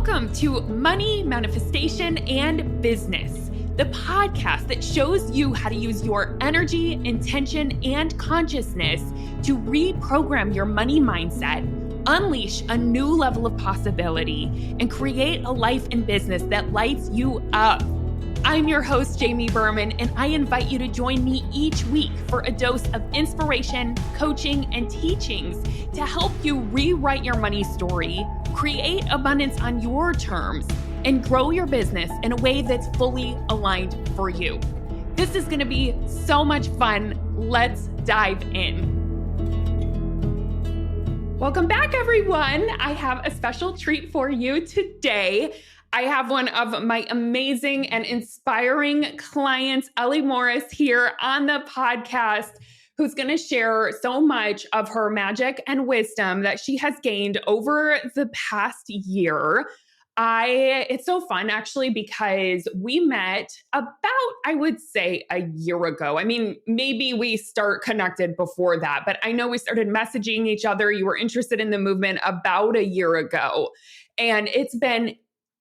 Welcome to Money, Manifestation, and Business, the podcast that shows you how to use your energy, intention, and consciousness to reprogram your money mindset, unleash a new level of possibility, and create a life and business that lights you up. I'm your host, Jamie Berman, and I invite you to join me each week for a dose of inspiration, coaching, and teachings to help you rewrite your money story, create abundance on your terms, and grow your business in a way that's fully aligned for you. This is going to be so much fun. Let's dive in. Welcome back, everyone. I have a special treat for you today. I have one of my amazing and inspiring clients, Ellie Morris, here on the podcast, who's going to share so much of her magic and wisdom that she has gained over the past year. It's so fun, actually, because we met about, I would say, a year ago. I mean, maybe we start connected before that, but I know we started messaging each other. You were interested in the movement about a year ago. And it's been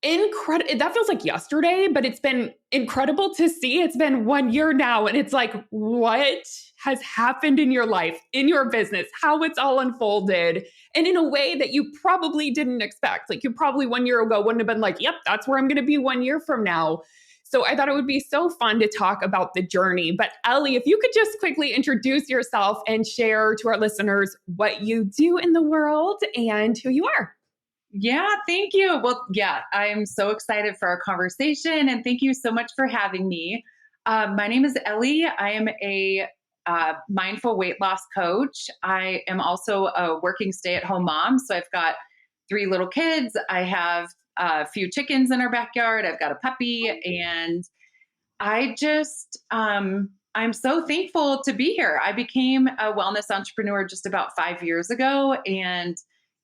incredible. That feels like yesterday, but it's been incredible to see. It's been 1 year now. And it's like, what has happened in your life, in your business, how it's all unfolded, and in a way that you probably didn't expect. Like, you probably 1 year ago wouldn't have been like, yep, that's where I'm going to be 1 year from now. So I thought it would be so fun to talk about the journey. But Ellie, if you could just quickly introduce yourself and share to our listeners what you do in the world and who you are. Yeah, thank you. Well, yeah, I'm so excited for our conversation, and thank you so much for having me. My name is Ellie. I am a mindful weight loss coach. I am also a working stay-at-home mom. So I've got 3 little kids. I have a few chickens in our backyard. I've got a puppy, and I just, I'm so thankful to be here. I became a wellness entrepreneur just about 5 years ago, and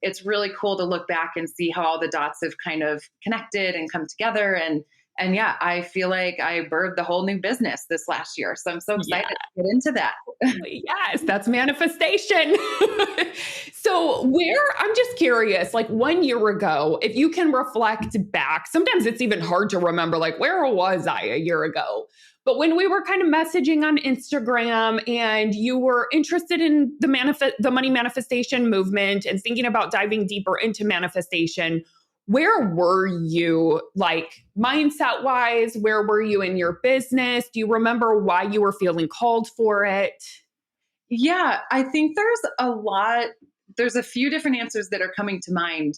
it's really cool to look back and see how all the dots have kind of connected and come together. And yeah, I feel like I birthed the whole new business this last year. So I'm so excited to get into that. Yes, that's manifestation. So I'm just curious, like 1 year ago, if you can reflect back, sometimes it's even hard to remember, like, where was I a year ago? But when we were kind of messaging on Instagram and you were interested in the money manifestation movement and thinking about diving deeper into manifestation, where were you, like, mindset wise? Where were you in your business? Do you remember why you were feeling called for it? Yeah, I think there's a few different answers that are coming to mind.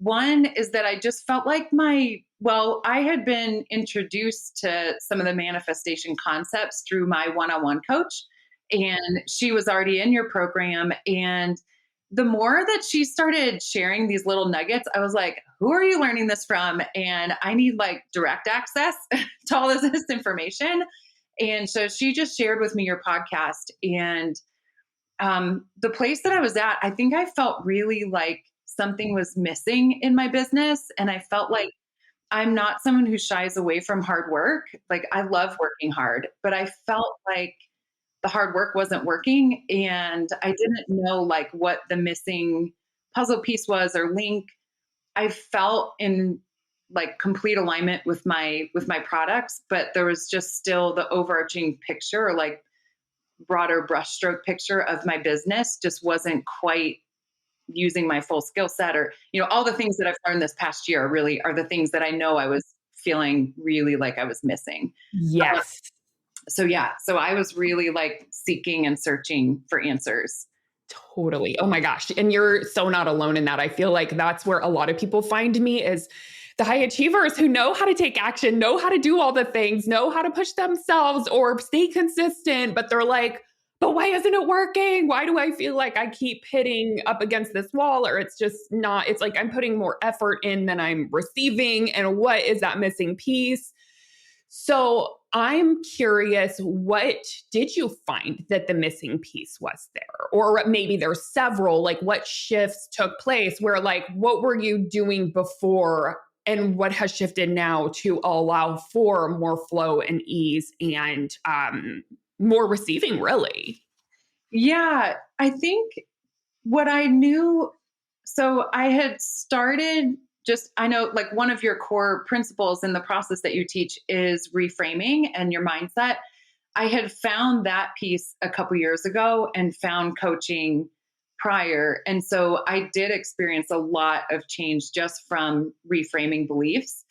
One is that I just felt like I had been introduced to some of the manifestation concepts through my one-on-one coach, and she was already in your program. And the more that she started sharing these little nuggets, I was like, who are you learning this from? And I need like direct access to all this information. And so she just shared with me your podcast, and the place that I was at, I think I felt really like something was missing in my business. And I felt like I'm not someone who shies away from hard work. Like, I love working hard, but I felt like the hard work wasn't working. And I didn't know like what the missing puzzle piece was or link. I felt in like complete alignment with my products, but there was just still the overarching picture, or like broader brushstroke picture of my business just wasn't quite using my full skill set, or, all the things that I've learned this past year really are the things that I know I was feeling really like I was missing. Yes. So I was really like seeking and searching for answers. Totally. Oh my gosh. And you're so not alone in that. I feel like that's where a lot of people find me, is the high achievers who know how to take action, know how to do all the things, know how to push themselves or stay consistent, but they're like, but why isn't it working? Why do I feel like I keep hitting up against this wall? Or it's just not, it's like I'm putting more effort in than I'm receiving. And what is that missing piece? So I'm curious, what did you find that the missing piece was there? Or maybe there's several, like what shifts took place where, like, what were you doing before and what has shifted now to allow for more flow and ease and more receiving, really? Yeah, I think what I knew, so I had started just, I know like one of your core principles in the process that you teach is reframing and your mindset. I had found that piece a couple years ago and found coaching prior. And so I did experience a lot of change just from reframing beliefs.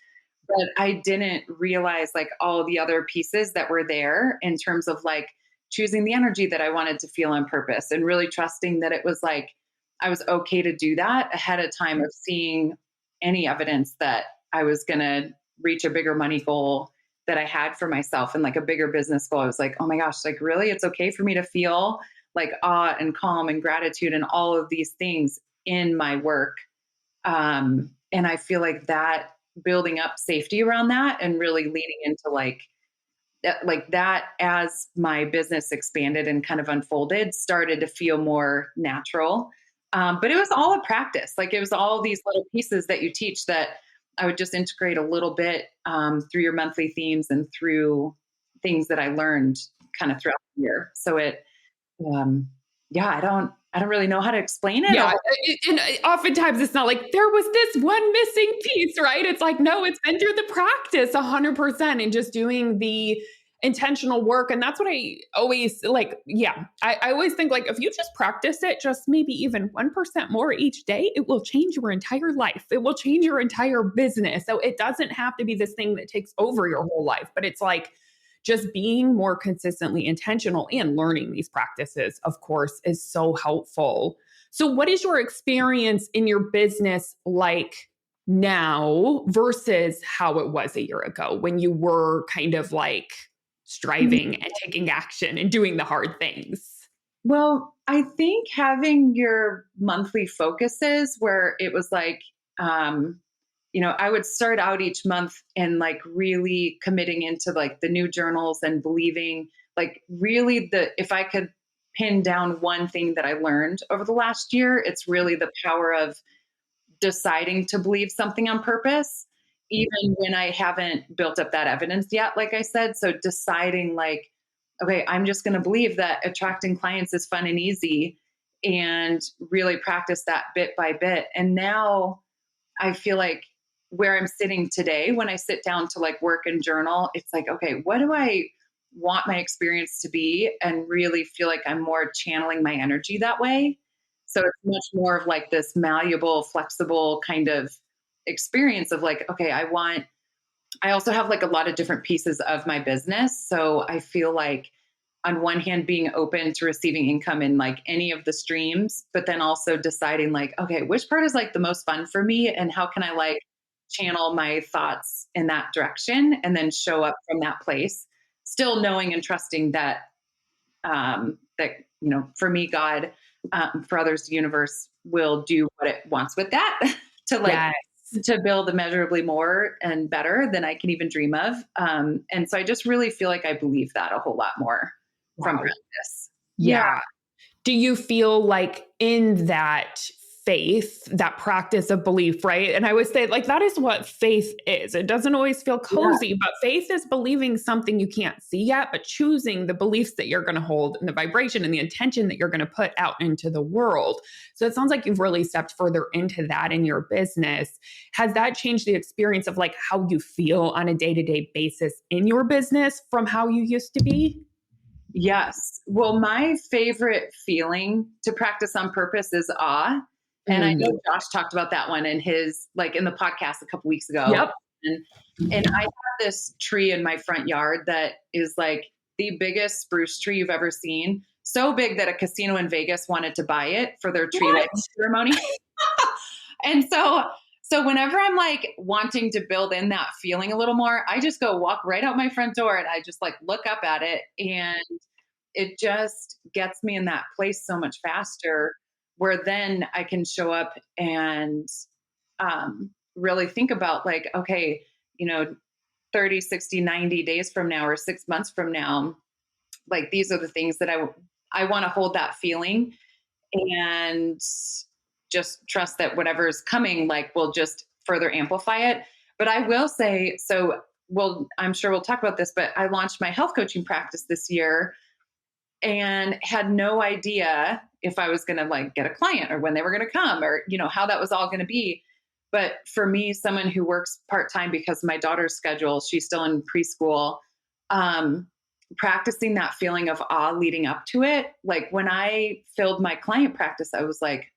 But I didn't realize like all the other pieces that were there in terms of like choosing the energy that I wanted to feel on purpose and really trusting that it was like I was okay to do that ahead of time of seeing any evidence that I was going to reach a bigger money goal that I had for myself and like a bigger business goal. I was like, oh my gosh, like really, it's okay for me to feel like awe and calm and gratitude and all of these things in my work. And I feel like that building up safety around that and really leaning into like that as my business expanded and kind of unfolded started to feel more natural. But it was all a practice. Like it was all these little pieces that you teach that I would just integrate a little bit through your monthly themes and through things that I learned kind of throughout the year. So yeah, I don't really know how to explain it. Yeah. And oftentimes it's not like there was this one missing piece, right? It's like, no, it's been through the practice 100% and just doing the intentional work. And that's what I always like. Yeah. I always think like if you just practice it, just maybe even 1% more each day, it will change your entire life. It will change your entire business. So it doesn't have to be this thing that takes over your whole life, but it's like, just being more consistently intentional and learning these practices, of course, is so helpful. So, what is your experience in your business like now versus how it was a year ago when you were kind of like striving and taking action and doing the hard things? Well, I think having your monthly focuses where it was like, I would start out each month and like really committing into like the new journals and believing like really if I could pin down one thing that I learned over the last year, it's really the power of deciding to believe something on purpose, even when I haven't built up that evidence yet, like I said. So deciding like, okay, I'm just going to believe that attracting clients is fun and easy and really practice that bit by bit. And now I feel like where I'm sitting today, when I sit down to like work and journal, it's like, okay, what do I want my experience to be? And really feel like I'm more channeling my energy that way. So it's much more of like this malleable, flexible kind of experience of like, okay, I also have like a lot of different pieces of my business. So I feel like on one hand, being open to receiving income in like any of the streams, but then also deciding like, okay, which part is like the most fun for me and how can I like channel my thoughts in that direction and then show up from that place, still knowing and trusting that, for me, God, for others, the universe will do what it wants with that to like, Yes. to build immeasurably more and better than I can even dream of. And so I just really feel like I believe that a whole lot more from practice. Yeah. Do you feel like in that faith, that practice of belief, right? And I always say, like, that is what faith is. It doesn't always feel cozy, but faith is believing something you can't see yet, but choosing the beliefs that you're going to hold and the vibration and the intention that you're going to put out into the world. So it sounds like you've really stepped further into that in your business. Has that changed the experience of like how you feel on a day-to-day basis in your business from how you used to be? Yes. Well, my favorite feeling to practice on purpose is awe. And I know Josh talked about that one in his, like in the podcast a couple weeks ago. Yep. And I have this tree in my front yard that is like the biggest spruce tree you've ever seen. So big that a casino in Vegas wanted to buy it for their tree lighting ceremony. And so whenever I'm like wanting to build in that feeling a little more, I just go walk right out my front door and I just like look up at it and it just gets me in that place so much faster where then I can show up and really think about like, okay, 30, 60, 90 days from now or 6 months from now, like these are the things that I want to hold that feeling and just trust that whatever's coming, like will just further amplify it. But I will say, I'm sure we'll talk about this, but I launched my health coaching practice this year and had no idea if I was going to like get a client or when they were going to come or, how that was all going to be. But for me, someone who works part-time because of my daughter's schedule, she's still in preschool, um, practicing that feeling of awe leading up to it. Like when I filled my client practice, I was like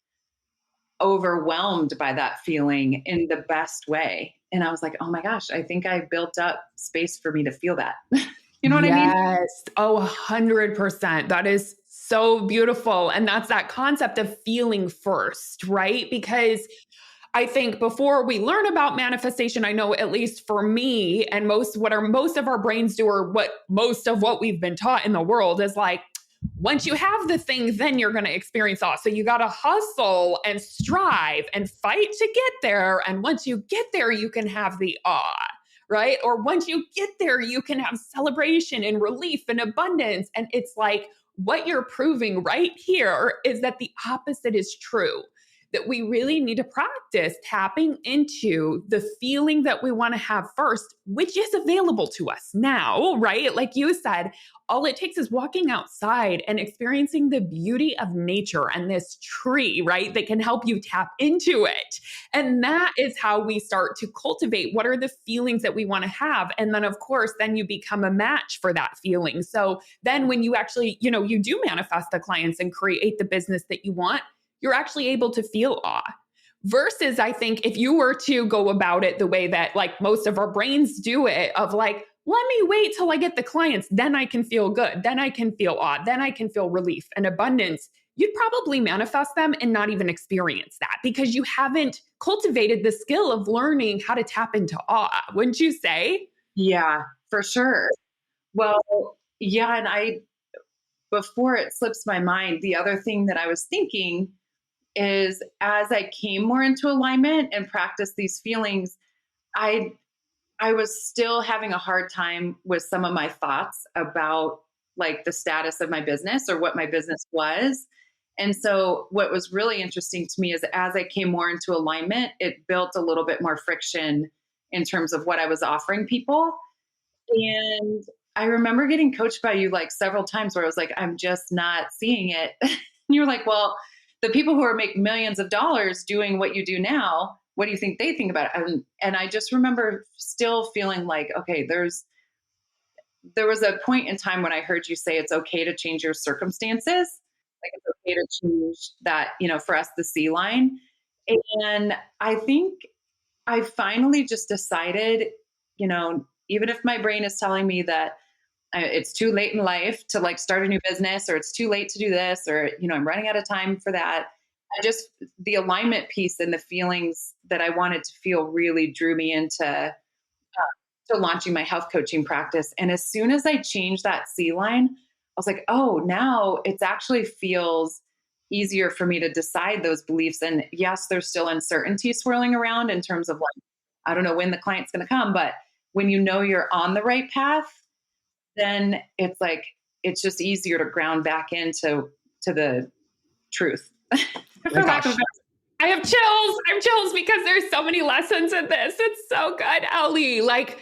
overwhelmed by that feeling in the best way. And I was like, oh my gosh, I think I built up space for me to feel that. You know what I mean? Yes. Oh, 100%. That is so beautiful. And that's that concept of feeling first, right? Because I think before we learn about manifestation, I know at least for me and most of our brains do, or what most of what we've been taught in the world is like, once you have the thing, then you're going to experience awe. So you got to hustle and strive and fight to get there. And once you get there, you can have the awe, right? Or once you get there, you can have celebration and relief and abundance. And it's like what you're proving right here is that the opposite is true, that we really need to practice tapping into the feeling that we want to have first, which is available to us now, right? Like you said, all it takes is walking outside and experiencing the beauty of nature and this tree, right? That can help you tap into it. And that is how we start to cultivate what are the feelings that we want to have. And then, of course, then you become a match for that feeling. So then when you actually, you do manifest the clients and create the business that you want, you're actually able to feel awe. Versus, I think, if you were to go about it the way that like most of our brains do it, of like, let me wait till I get the clients, then I can feel good, then I can feel awe, then I can feel relief and abundance, you'd probably manifest them and not even experience that because you haven't cultivated the skill of learning how to tap into awe, wouldn't you say? Yeah, for sure. Well, yeah. Before it slips my mind, the other thing that I was thinking is as I came more into alignment and practiced these feelings, I I was still having a hard time with some of my thoughts about like the status of my business or what my business was. And so what was really interesting to me is as I came more into alignment, it built a little bit more friction in terms of what I was offering people. And I remember getting coached by you like several times where I was like, I'm just not seeing it. And you were like, well, the people who are making millions of dollars doing what you do now, what do you think they think about it? And I just remember still feeling like, okay, there was a point in time when I heard you say it's okay to change your circumstances. Like it's okay to change that, for us, the C line. And I think I finally just decided, even if my brain is telling me that it's too late in life to like start a new business or it's too late to do this or, I'm running out of time for that. The alignment piece and the feelings that I wanted to feel really drew me into to launching my health coaching practice. And as soon as I changed that C line, I was like, oh, now it actually feels easier for me to decide those beliefs. And yes, there's still uncertainty swirling around in terms of like, I don't know when the client's going to come, but when you know you're on the right path, then it's like, it's just easier to ground back into the truth. My gosh. I have chills. I have chills because there's so many lessons in this. It's so good, Ellie. Like,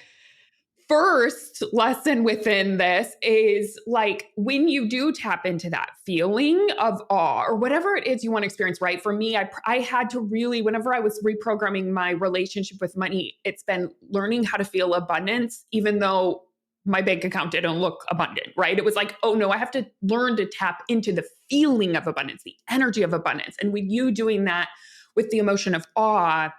first lesson within this is like when you do tap into that feeling of awe or whatever it is you want to experience, right? For me, I had to really, whenever I was reprogramming my relationship with money, it's been learning how to feel abundance, even though my bank account didn't look abundant, right? It was like, oh no, I have to learn to tap into the feeling of abundance, the energy of abundance. And with you doing that with the emotion of awe,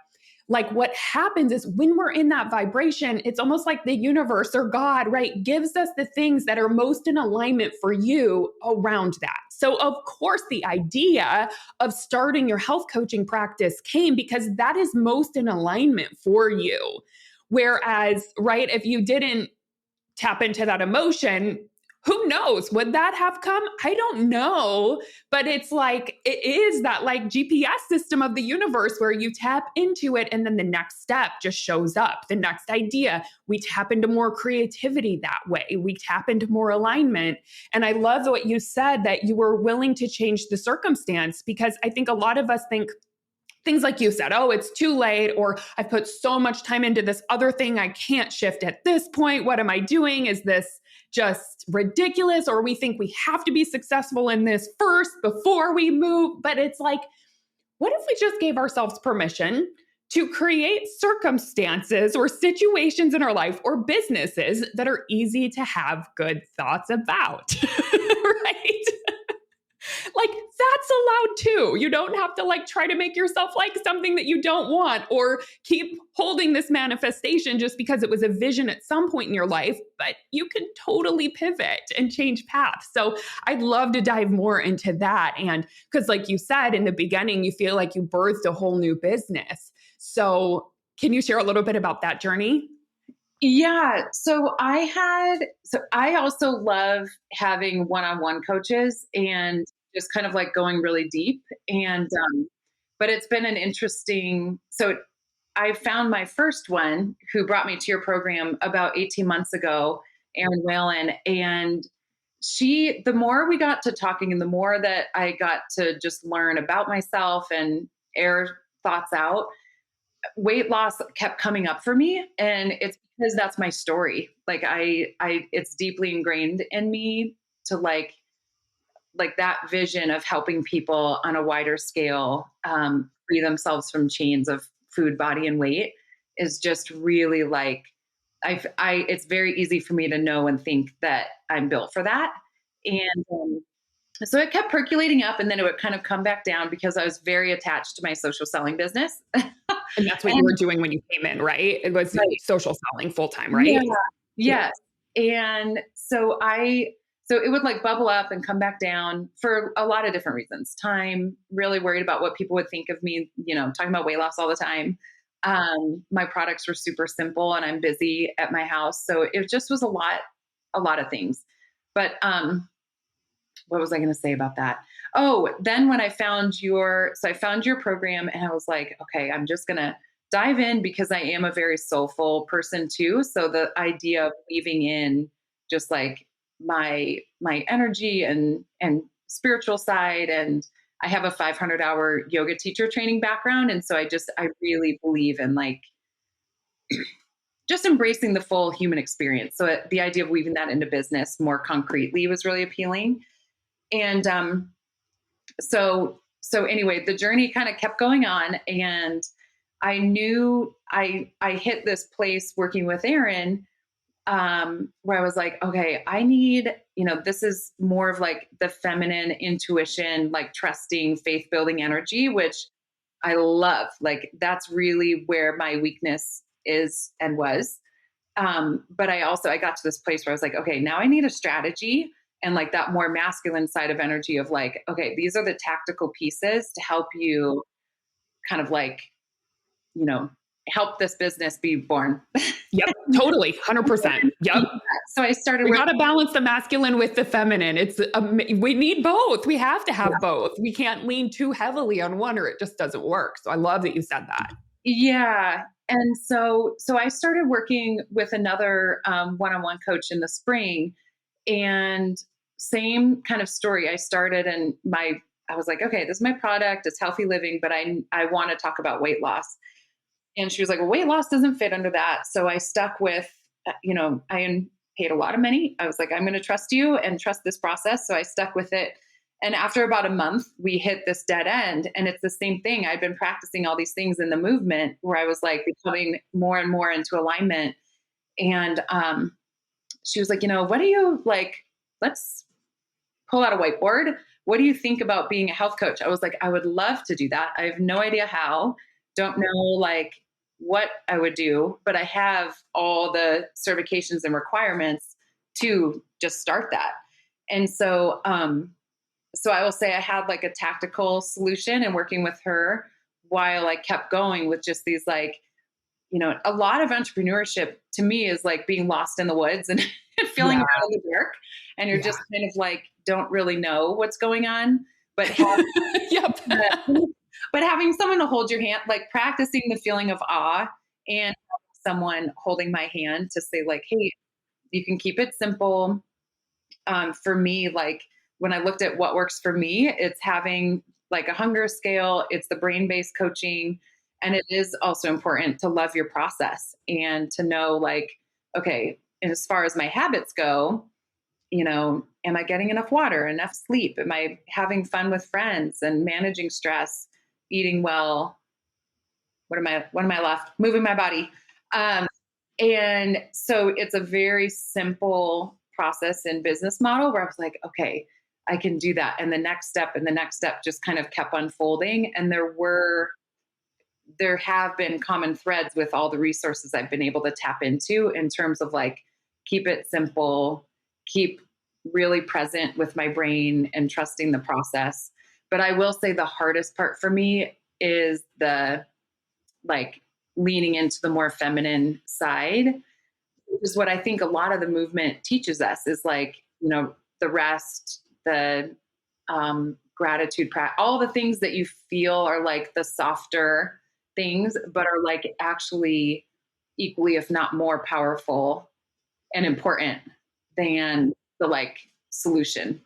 like what happens is when we're in that vibration, it's almost like the universe or God, right, gives us the things that are most in alignment for you around that. So of course, the idea of starting your health coaching practice came because that is most in alignment for you. Whereas, right, if you didn't tap into that emotion, who knows? Would that have come? I don't know. But it's like, it is that like GPS system of the universe where you tap into it and then the next step just shows up. The next idea, we tap into more creativity that way. We tap into more alignment. And I love what you said that you were willing to change the circumstance because I think a lot of us think, things like you said, oh, it's too late, or I've put so much time into this other thing, I can't shift at this point. What am I doing? Is this just ridiculous? Or we think we have to be successful in this first before we move. But it's like, what if we just gave ourselves permission to create circumstances or situations in our life or businesses that are easy to have good thoughts about, right? Like that's allowed too. You don't have to like try to make yourself like something that you don't want or keep holding this manifestation just because it was a vision at some point in your life, but you can totally pivot and change paths. So I'd love to dive more into that. And because like you said in the beginning, you feel like you birthed a whole new business. So can you share a little bit about that journey? Yeah. So I also love having one-on-one coaches and just kind of like going really deep. But it's been an interesting, so I found my first one who brought me to your program about 18 months ago, Erin Whalen. And the more we got to talking and the more that I got to just learn about myself and air thoughts out, weight loss kept coming up for me. And it's because that's my story. Like it's deeply ingrained in me to like that vision of helping people on a wider scale free themselves from chains of food, body, and weight is just really like it's very easy for me to know and think that I'm built for that. And so it kept percolating up, and then it would kind of come back down because I was very attached to my social selling business. And that's what you were doing when you came in, right? It was Right. social selling full time, Yeah. right? Yes. And so it would like bubble up and come back down for a lot of different reasons. Time, really worried about what people would think of me, talking about weight loss all the time. My products were super simple and I'm busy at my house. So it just was a lot of things. But what was I going to say about that? Oh, then when I found your program and I was like, okay, I'm just going to dive in because I am a very soulful person too. So the idea of weaving in just like my energy and spiritual side, and I have a 500-hour yoga teacher training background. And so I really believe in like just embracing the full human experience. So the idea of weaving that into business more concretely was really appealing. And so anyway, the journey kind of kept going on, and I knew I hit this place working with Erin where I was like, okay, I need, this is more of like the feminine intuition, like trusting, faith building energy, which I love. Like that's really where my weakness is and was. But I got to this place where I was like, okay, now I need a strategy and like that more masculine side of energy of like, okay, these are the tactical pieces to help you kind of like, help this business be born. Yep, totally, 100%. Yep. So I started. We got to balance the masculine with the feminine. We need both. We have to have both. We can't lean too heavily on one, or it just doesn't work. So I love that you said that. Yeah. And so I started working with another one-on-one coach in the spring, and same kind of story. I started and I was like, okay, this is my product. It's healthy living, but I want to talk about weight loss. And she was like, well, weight loss doesn't fit under that. So I stuck with, I paid a lot of money. I was like, I'm going to trust you and trust this process. So I stuck with it. And after about a month, we hit this dead end. And it's the same thing. I'd been practicing all these things in the movement where I was like becoming more and more into alignment. And she was like, what do you like? Let's pull out a whiteboard. What do you think about being a health coach? I was like, I would love to do that. I have no idea how. Don't know like what I would do, but I have all the certifications and requirements to just start that. And so I will say I had like a tactical solution and working with her while I kept going with just these like, a lot of entrepreneurship to me is like being lost in the woods and feeling around in the dark. And you're just kind of like, don't really know what's going on, but Yep. but having someone to hold your hand, like practicing the feeling of awe and someone holding my hand to say like, hey, you can keep it simple. For me, like when I looked at what works for me, it's having like a hunger scale, it's the brain-based coaching. And it is also important to love your process and to know like, okay, as far as my habits go, am I getting enough water, enough sleep? Am I having fun with friends and managing stress, eating well? what am I left? Moving my body. Um, and so it's a very simple process and business model where I was like, okay, I can do that. And the next step just kind of kept unfolding. And there have been common threads with all the resources I've been able to tap into in terms of like, keep it simple, keep really present with my brain and trusting the process. But I will say the hardest part for me is the like leaning into the more feminine side, which is what I think a lot of the movement teaches us is like, the rest, the gratitude, all the things that you feel are like the softer things, but are like actually equally, if not more powerful and important than the like solution.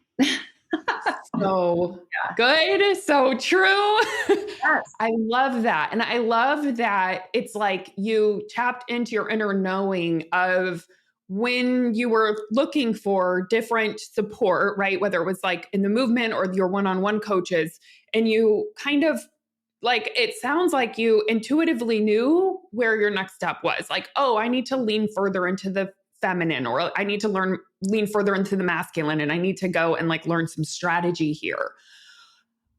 So good. So true. Yes. I love that. And I love that it's like you tapped into your inner knowing of when you were looking for different support, right? Whether it was like in the movement or your one on one coaches, and you kind of like it sounds like you intuitively knew where your next step was. Like, oh, I need to lean further into the feminine, or I need to lean further into the masculine, and I need to go and like learn some strategy here.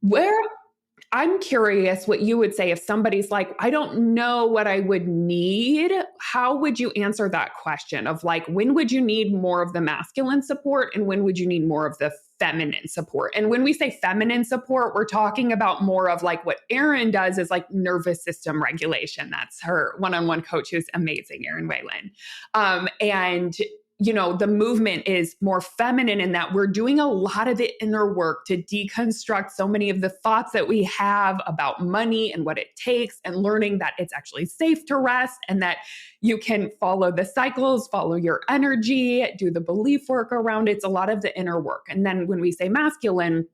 Where I'm curious what you would say if somebody's like, I don't know what I would need. How would you answer that question of like, when would you need more of the masculine support and when would you need more of the feminine support? And when we say feminine support, we're talking about more of like what Erin does is like nervous system regulation. That's her one-on-one coach who's amazing, Erin Whalen. And the movement is more feminine in that we're doing a lot of the inner work to deconstruct so many of the thoughts that we have about money and what it takes, and learning that it's actually safe to rest and that you can follow the cycles, follow your energy, do the belief work around it. It's a lot of the inner work. And then when we say masculine,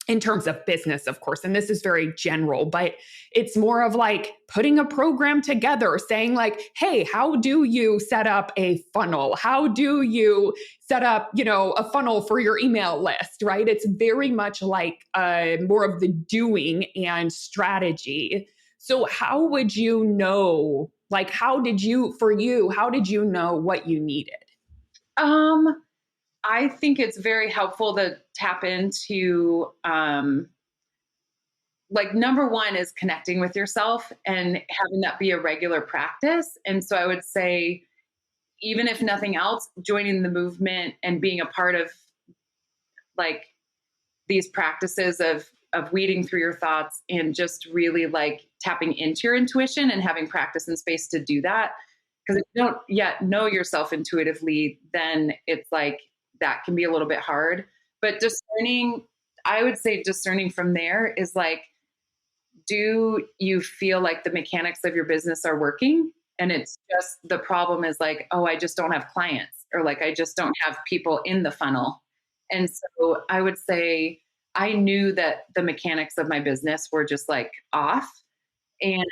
in terms of business, of course, and this is very general, but it's more of like putting a program together, saying like, hey, how do you set up a funnel? How do you set up, a funnel for your email list, right? It's very much like more of the doing and strategy. So how would you know, like, how did you know what you needed? I think it's very helpful to tap into like number one is connecting with yourself and having that be a regular practice. And so I would say, even if nothing else, joining the movement and being a part of like these practices of weeding through your thoughts and just really like tapping into your intuition and having practice and space to do that. Because if you don't yet know yourself intuitively, then it's like that can be a little bit hard. But I would say discerning from there is like, do you feel like the mechanics of your business are working? And it's just the problem is like, oh, I just don't have clients, or like, I just don't have people in the funnel. And so I would say I knew that the mechanics of my business were just like off. And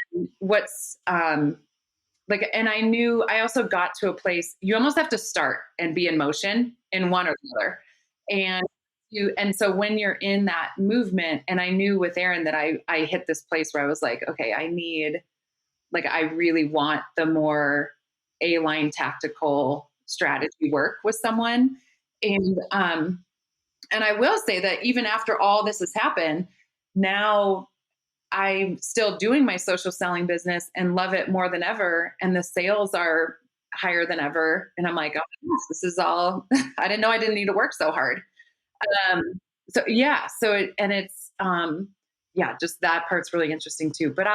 and I also got to a place, you almost have to start and be in motion in one or the other. And so when you're in that movement, and I knew with Erin that I hit this place where I was like, okay, I really want the more A-line tactical strategy work with someone. And I will say that even after all this has happened, now I'm still doing my social selling business and love it more than ever. And the sales are higher than ever. And I'm like, oh, this is all, I didn't know I didn't need to work so hard. Just that part's really interesting too. But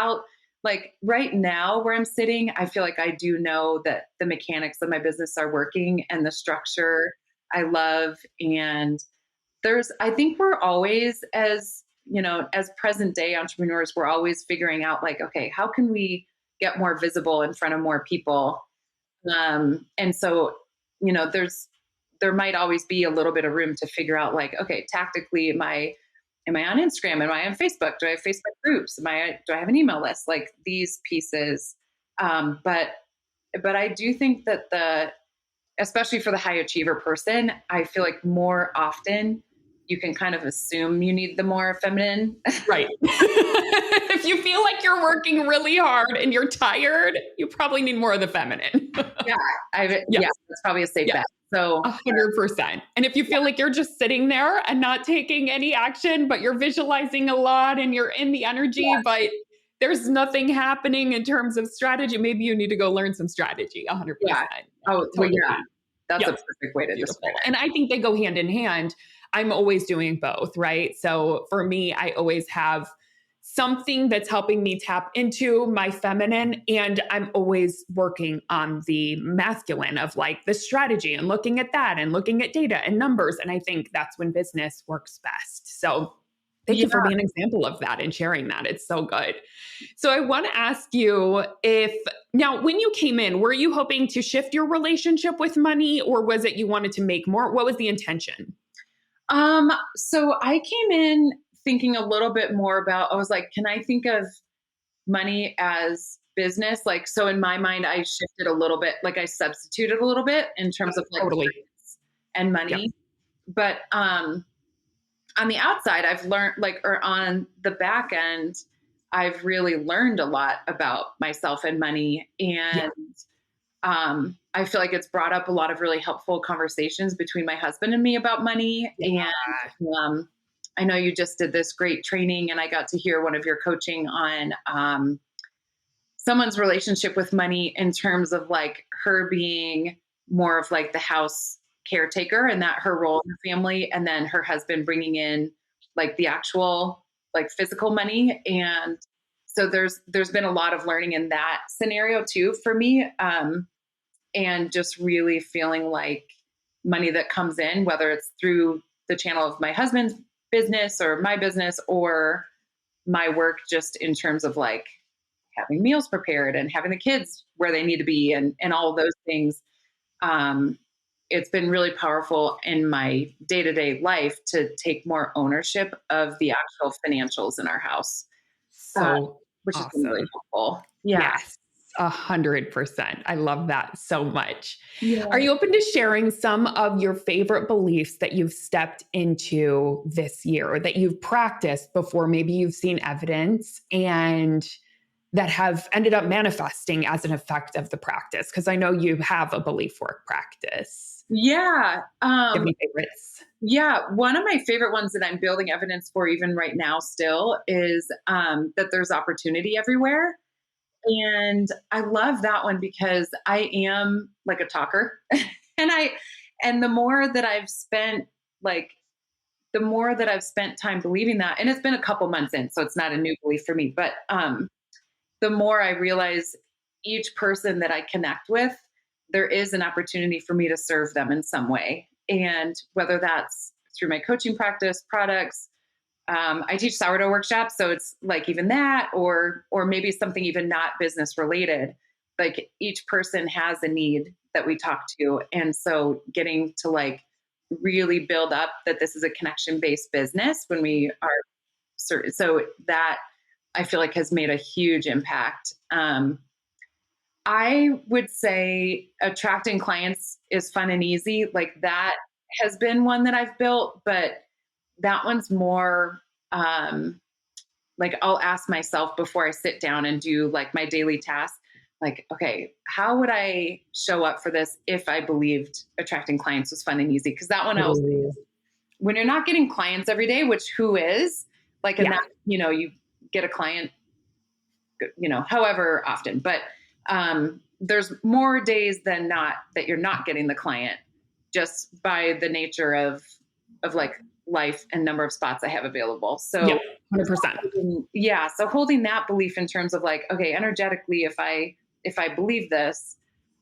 like right now where I'm sitting, I feel like I do know that the mechanics of my business are working and the structure I love. And I think we're always, as present day entrepreneurs, we're always figuring out like, okay, how can we get more visible in front of more people? And so, there might always be a little bit of room to figure out like, okay, tactically, am I on Instagram? Am I on Facebook? Do I have Facebook groups? Do I have an email list? Like these pieces. But I do think that especially for the high achiever person, I feel like more often you can kind of assume you need the more feminine. Right. If you feel like you're working really hard and you're tired, you probably need more of the feminine. Yeah, Yes. yeah, that's probably a safe Yes. bet. So 100%. And if you feel like you're just sitting there and not taking any action, but you're visualizing a lot and you're in the energy, but there's nothing happening in terms of strategy, maybe you need to go learn some strategy. 100%. yeah. Yeah, Oh, well, totally. yeah. That's a Yep. perfect way to describe Beautiful. it. And I think they go hand in hand. I'm always doing both, right? So for me, I always have something that's helping me tap into my feminine, and I'm always working on the masculine of like the strategy and looking at that and looking at data and numbers. And I think that's when business works best. So thank Yeah. you for being an example of that and sharing that. It's so good. So I want to ask you if now, when you came in, were you hoping to shift your relationship with money, or was it you wanted to make more? What was the intention? So I came in thinking a little bit more about, I was like, can I think of money as business? Like, so in my mind, I shifted a little bit, like I substituted a little bit in terms of like Totally. finance and money. Yep. But on the outside, I've learned like, or on the back end, I've really learned a lot about myself and money. And I feel like it's brought up a lot of really helpful conversations between my husband and me about money. Yeah. And I know you just did this great training, and I got to hear one of your coaching on someone's relationship with money in terms of like her being more of like the house caretaker and that her role in the family, and then her husband bringing in like the actual like physical money. And so there's been a lot of learning in that scenario too for me. And just really feeling like money that comes in, whether it's through the channel of my husband's business or my business or my work, just in terms of like having meals prepared and having the kids where they need to be and all of those things. It's been really powerful in my day-to-day life to take more ownership of the actual financials in our house. So Which has been really awesome. helpful. Yeah. Yes. 100%. I love that so much. Yeah. Are you open to sharing some of your favorite beliefs that you've stepped into this year or that you've practiced before maybe you've seen evidence and that have ended up manifesting as an effect of the practice? Because I know you have a belief work practice. Yeah. Do you have any favorites? Yeah. One of my favorite ones that I'm building evidence for even right now still is that there's opportunity everywhere. And I love that one because I am like a talker. and the more that I've spent time believing that, and it's been a couple months in, so it's not a new belief for me, but the more I realize each person that I connect with, there is an opportunity for me to serve them in some way. And whether that's through my coaching practice, products, I teach sourdough workshops, so it's like even that, or maybe something even not business related. Like each person has a need that we talk to, and so getting to like really build up that this is a connection based business when we are certain. So that I feel like has made a huge impact. I would say attracting clients is fun and easy. Like that has been one that I've built, but that one's more like I'll ask myself before I sit down and do like my daily task, like, okay, how would I show up for this if I believed attracting clients was fun and easy? Because that one else, when you're not getting clients every day, which who is like, and that, you get a client, however often, but there's more days than not that you're not getting the client just by the nature of like life and number of spots I have available. So 100%. Yeah. So holding that belief in terms of like, okay, energetically, if I believe this,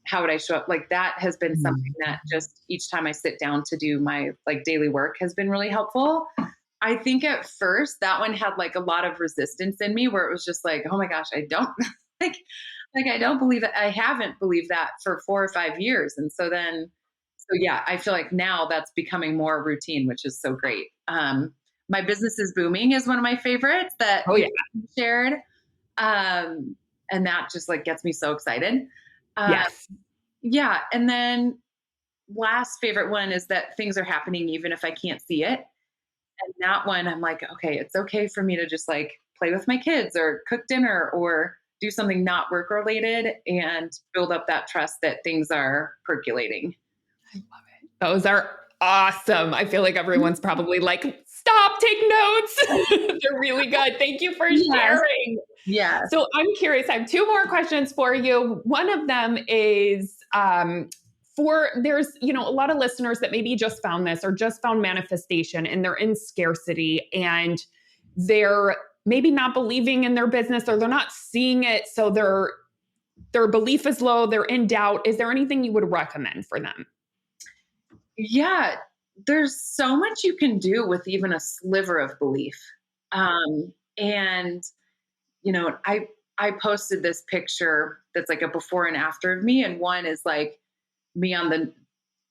how would I show up? Like that has been something that just each time I sit down to do my like daily work has been really helpful. I think at first that one had like a lot of resistance in me where it was just like, oh my gosh, I don't like I don't believe it. I haven't believed that for 4 or 5 years. And so yeah, I feel like now that's becoming more routine, which is so great. My business is booming is one of my favorites that you shared. And that just like gets me so excited. Yes. Yeah. And then last favorite one is that things are happening even if I can't see it. And that one, I'm like, okay, it's okay for me to just like play with my kids or cook dinner or do something not work related and build up that trust that things are percolating. I love it. Those are awesome. I feel like everyone's probably like, stop, take notes. They're really good. Thank you for Yes. sharing. Yes. So I'm curious. I have two more questions for you. One of them is for there's, a lot of listeners that maybe just found this or just found manifestation and they're in scarcity and they're maybe not believing in their business or they're not seeing it. So their belief is low. They're in doubt. Is there anything you would recommend for them? Yeah. There's so much you can do with even a sliver of belief. And I posted this picture that's like a before and after of me, and one is like me on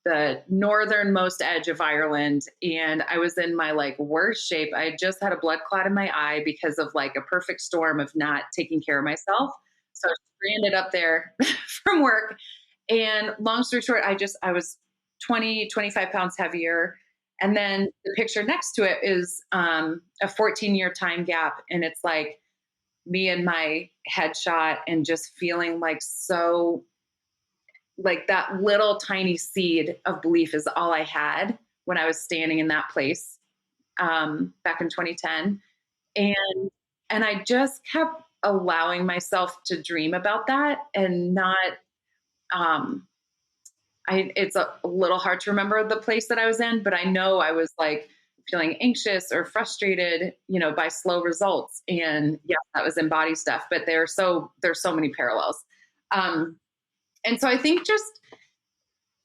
the northernmost edge of Ireland, and I was in my like worst shape. I had just had a blood clot in my eye because of like a perfect storm of not taking care of myself. So I was stranded up there from work. And long story short, I was 20, 25 pounds heavier. And then the picture next to it is a 14-year time gap. And it's like me and my headshot and just feeling like so like that little tiny seed of belief is all I had when I was standing in that place back in 2010. And I just kept allowing myself to dream about that and not um, it's a little hard to remember the place that I was in, but I know I was like feeling anxious or frustrated, by slow results. And yeah, that was in body stuff, but there's so many parallels. And so I think just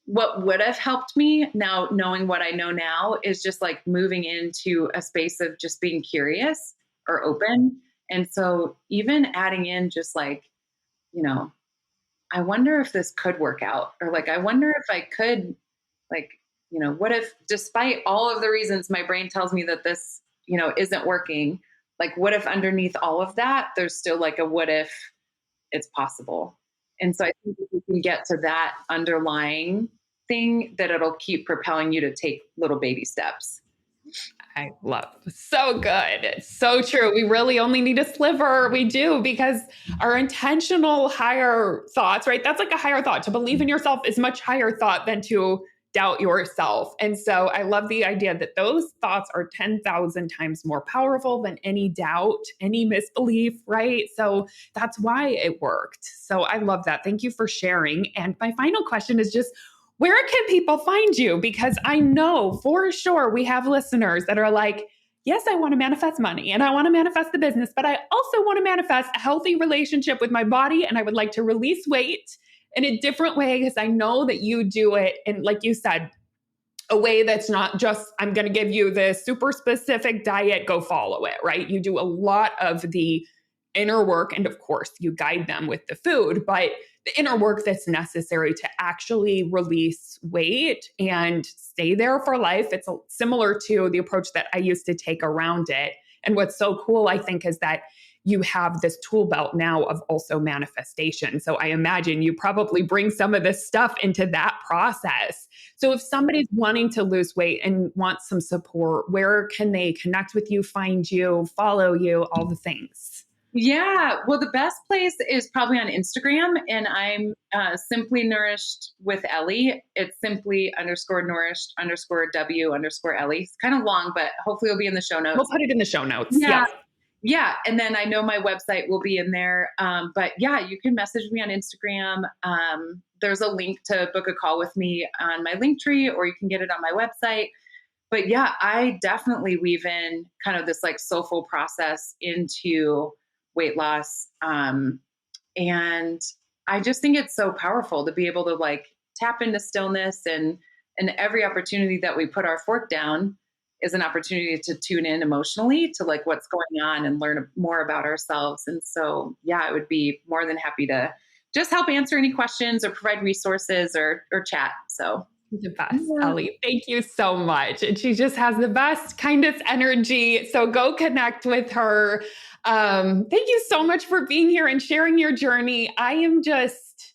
what would have helped me now, knowing what I know now, is just like moving into a space of just being curious or open. And so even adding in just like, I wonder if this could work out, or like, I wonder if I could, like, what if, despite all of the reasons my brain tells me that this, isn't working, like, what if underneath all of that, there's still like a what if it's possible? And so I think if you can get to that underlying thing, that it'll keep propelling you to take little baby steps. I love. So good. It's so true. We really only need a sliver. We do, because our intentional higher thoughts, right? That's like a higher thought. To believe in yourself is much higher thought than to doubt yourself. And so I love the idea that those thoughts are 10,000 times more powerful than any doubt, any misbelief, right? So that's why it worked. So I love that. Thank you for sharing. And my final question is just, where can people find you? Because I know for sure we have listeners that are like, yes, I want to manifest money and I want to manifest the business, but I also want to manifest a healthy relationship with my body. And I would like to release weight in a different way, because I know that you do it. And like you said, a way that's not just, I'm going to give you the super specific diet, go follow it, right? You do a lot of the inner work. And of course, you guide them with the food, but the inner work that's necessary to actually release weight and stay there for life. It's similar to the approach that I used to take around it. And what's so cool, I think, is that you have this tool belt now of also manifestation. So I imagine you probably bring some of this stuff into that process. So if somebody's wanting to lose weight and wants some support, where can they connect with you, find you, follow you, all the things? Yeah, well, the best place is probably on Instagram, and I'm Simply Nourished with Ellie. It's simply _nourished _W _Ellie. It's kind of long, but hopefully it'll be in the show notes. We'll put it in the show notes. Yeah. Yep. Yeah. And then I know my website will be in there. But yeah, you can message me on Instagram. There's a link to book a call with me on my Linktree, or you can get it on my website. But yeah, I definitely weave in kind of this like soulful process into weight loss. And I just think it's so powerful to be able to like tap into stillness, and every opportunity that we put our fork down is an opportunity to tune in emotionally to like what's going on and learn more about ourselves. And so, yeah, I would be more than happy to just help answer any questions or provide resources or chat. So the best, Ellie. Thank you so much. And she just has the best, kindest energy. So go connect with her. Thank you so much for being here and sharing your journey. I'm just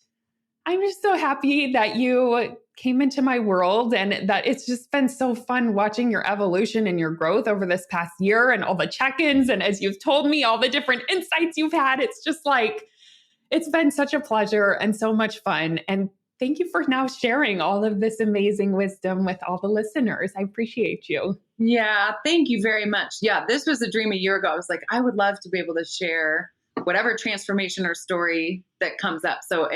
so happy that you came into my world, and that it's just been so fun watching your evolution and your growth over this past year and all the check-ins. And as you've told me, all the different insights you've had, it's just like, it's been such a pleasure and so much fun. And thank you for now sharing all of this amazing wisdom with all the listeners. I appreciate you. Yeah, thank you very much. Yeah, this was a dream a year ago. I was like, I would love to be able to share whatever transformation or story that comes up. So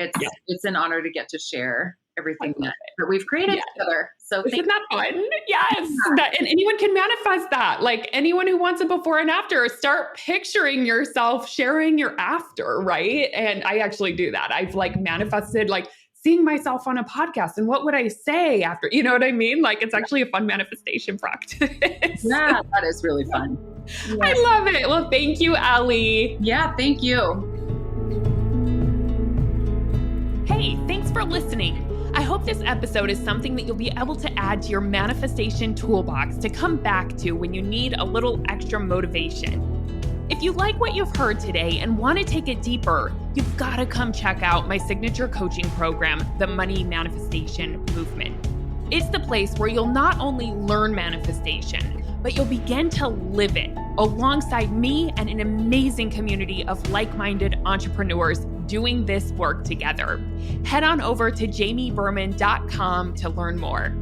it's an honor to get to share everything that we've created together. So isn't that fun? Yes. And anyone can manifest that. Like anyone who wants a before and after, start picturing yourself sharing your after, right? And I actually do that. I've like manifested like seeing myself on a podcast and what would I say after, you know what I mean? Like it's actually a fun manifestation practice. Yeah, that is really fun. Yes. I love it. Well, thank you, Ellie. Yeah, thank you. Hey, thanks for listening. I hope this episode is something that you'll be able to add to your manifestation toolbox to come back to when you need a little extra motivation. If you like what you've heard today and want to take it deeper, you've got to come check out my signature coaching program, the Money Manifestation Movement. It's the place where you'll not only learn manifestation, but you'll begin to live it alongside me and an amazing community of like-minded entrepreneurs doing this work together. Head on over to jamieberman.com to learn more.